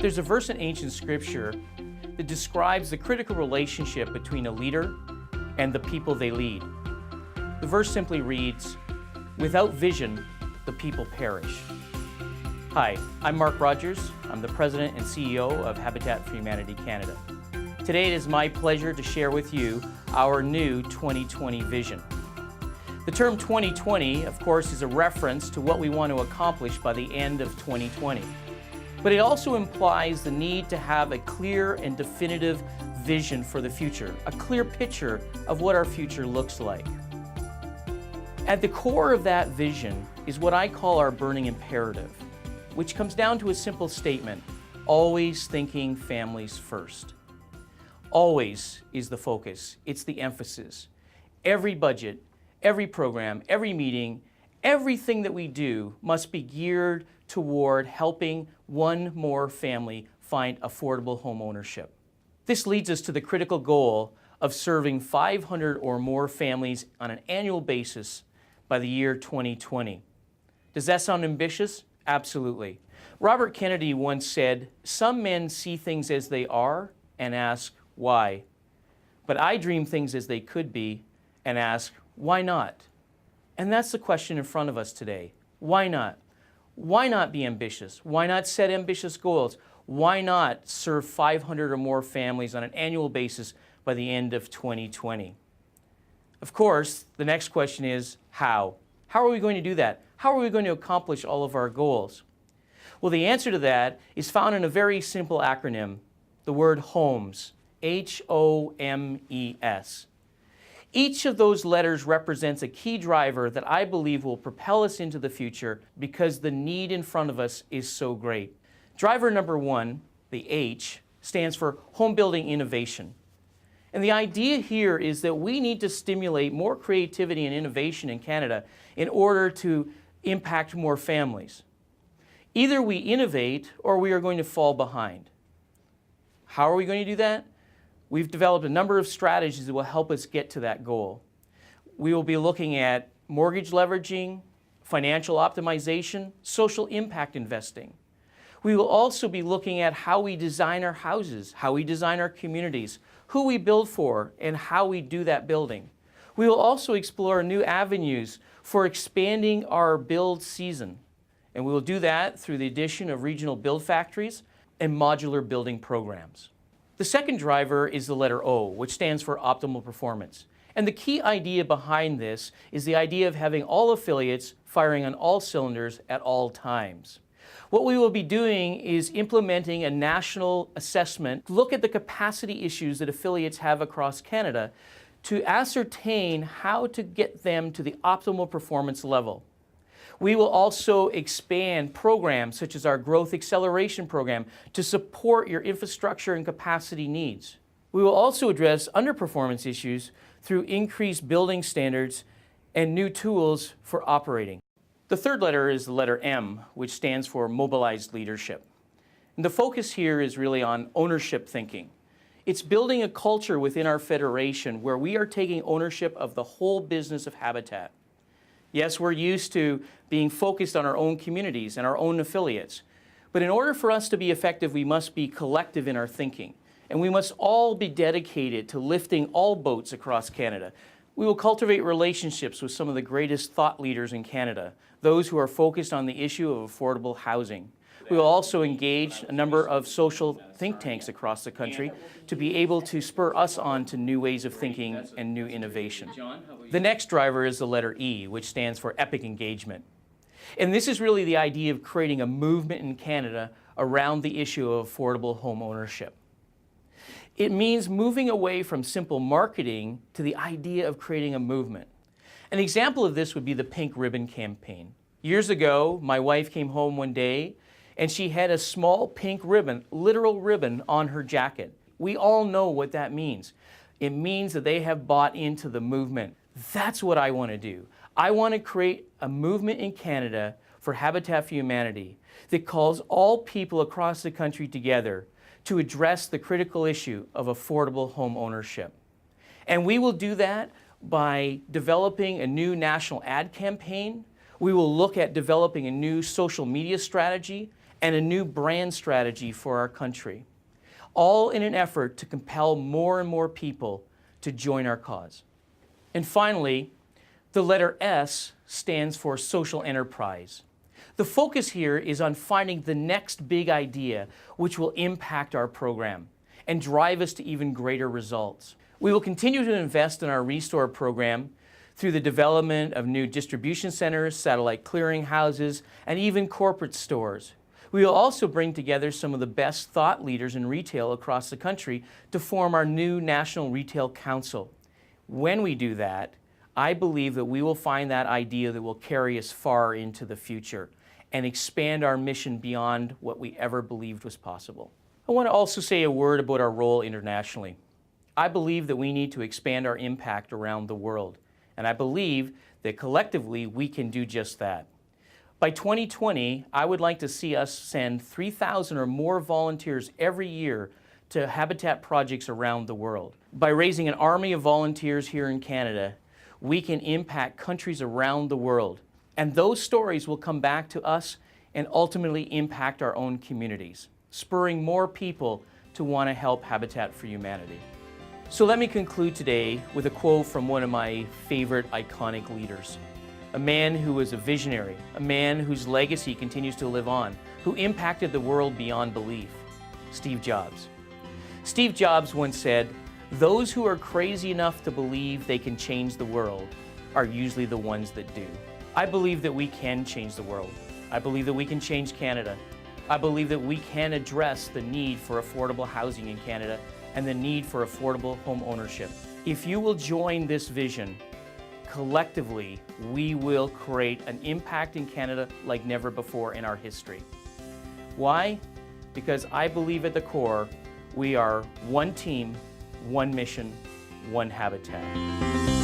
There's a verse in ancient scripture that describes the critical relationship between a leader and the people they lead. The verse simply reads, "Without vision, the people perish." Hi, I'm Mark Rodgers. I'm the President and CEO of Habitat for Humanity Canada. Today it is my pleasure to share with you our new 2020 vision. The term 2020, of course, is a reference to what we want to accomplish by the end of 2020. But it also implies the need to have a clear and definitive vision for the future, a clear picture of what our future looks like. At the core of that vision is what I call our burning imperative, which comes down to a simple statement: always thinking families first. Always is the focus, it's the emphasis. Every budget, every program, every meeting, everything that we do must be geared toward helping one more family find affordable home ownership. This leads us to the critical goal of serving 500 or more families on an annual basis by the year 2020. Does that sound ambitious? Absolutely. Robert Kennedy once said, "Some men see things as they are and ask, why? But I dream things as they could be and ask, why not?" And that's the question in front of us today. Why not? Why not be ambitious? Why not set ambitious goals? Why not serve 500 or more families on an annual basis by the end of 2020? Of course, the next question is how? How are we going to do that? How are we going to accomplish all of our goals? Well, the answer to that is found in a very simple acronym, the word HOMES, H-O-M-E-S. Each of those letters represents a key driver that I believe will propel us into the future because the need in front of us is so great. Driver number one, the H, stands for home building innovation. And the idea here is that we need to stimulate more creativity and innovation in Canada in order to impact more families. Either we innovate or we are going to fall behind. How are we going to do that? We've developed a number of strategies that will help us get to that goal. We will be looking at mortgage leveraging, financial optimization, social impact investing. We will also be looking at how we design our houses, how we design our communities, who we build for, and how we do that building. We will also explore new avenues for expanding our build season. And we will do that through the addition of regional build factories and modular building programs. The second driver is the letter O, which stands for optimal performance. And the key idea behind this is the idea of having all affiliates firing on all cylinders at all times. What we will be doing is implementing a national assessment, look at the capacity issues that affiliates have across Canada to ascertain how to get them to the optimal performance level. We will also expand programs such as our Growth Acceleration Program to support your infrastructure and capacity needs. We will also address underperformance issues through increased building standards and new tools for operating. The third letter is the letter M, which stands for mobilized leadership. And the focus here is really on ownership thinking. It's building a culture within our federation where we are taking ownership of the whole business of Habitat. Yes, we're used to being focused on our own communities and our own affiliates. But in order for us to be effective, we must be collective in our thinking. And we must all be dedicated to lifting all boats across Canada. We will cultivate relationships with some of the greatest thought leaders in Canada, those who are focused on the issue of affordable housing. We will also engage a number of social think tanks across the country to be able to spur us on to new ways of thinking and new innovation. The next driver is the letter E, which stands for epic engagement. And this is really the idea of creating a movement in Canada around the issue of affordable home ownership. It means moving away from simple marketing to the idea of creating a movement. An example of this would be the Pink Ribbon campaign. Years ago, my wife came home one day and she had a small pink ribbon, literal ribbon, on her jacket. We all know what that means. It means that they have bought into the movement. That's what I want to do. I want to create a movement in Canada for Habitat for Humanity that calls all people across the country together to address the critical issue of affordable home ownership. And we will do that by developing a new national ad campaign. We will look at developing a new social media strategy and a new brand strategy for our country, all in an effort to compel more and more people to join our cause. And finally, the letter S stands for social enterprise. The focus here is on finding the next big idea which will impact our program and drive us to even greater results. We will continue to invest in our Restore program through the development of new distribution centers, satellite clearinghouses, and even corporate stores. We will also bring together some of the best thought leaders in retail across the country to form our new National Retail Council. When we do that, I believe that we will find that idea that will carry us far into the future and expand our mission beyond what we ever believed was possible. I want to also say a word about our role internationally. I believe that we need to expand our impact around the world, and I believe that collectively we can do just that. By 2020, I would like to see us send 3,000 or more volunteers every year to habitat projects around the world. By raising an army of volunteers here in Canada, we can impact countries around the world. And those stories will come back to us and ultimately impact our own communities, spurring more people to want to help Habitat for Humanity. So let me conclude today with a quote from one of my favorite iconic leaders. A man who was a visionary, a man whose legacy continues to live on, who impacted the world beyond belief, Steve Jobs. Steve Jobs once said, "Those who are crazy enough to believe they can change the world are usually the ones that do." I believe that we can change the world. I believe that we can change Canada. I believe that we can address the need for affordable housing in Canada and the need for affordable home ownership. If you will join this vision, collectively, we will create an impact in Canada like never before in our history. Why? Because I believe at the core, we are one team, one mission, one habitat.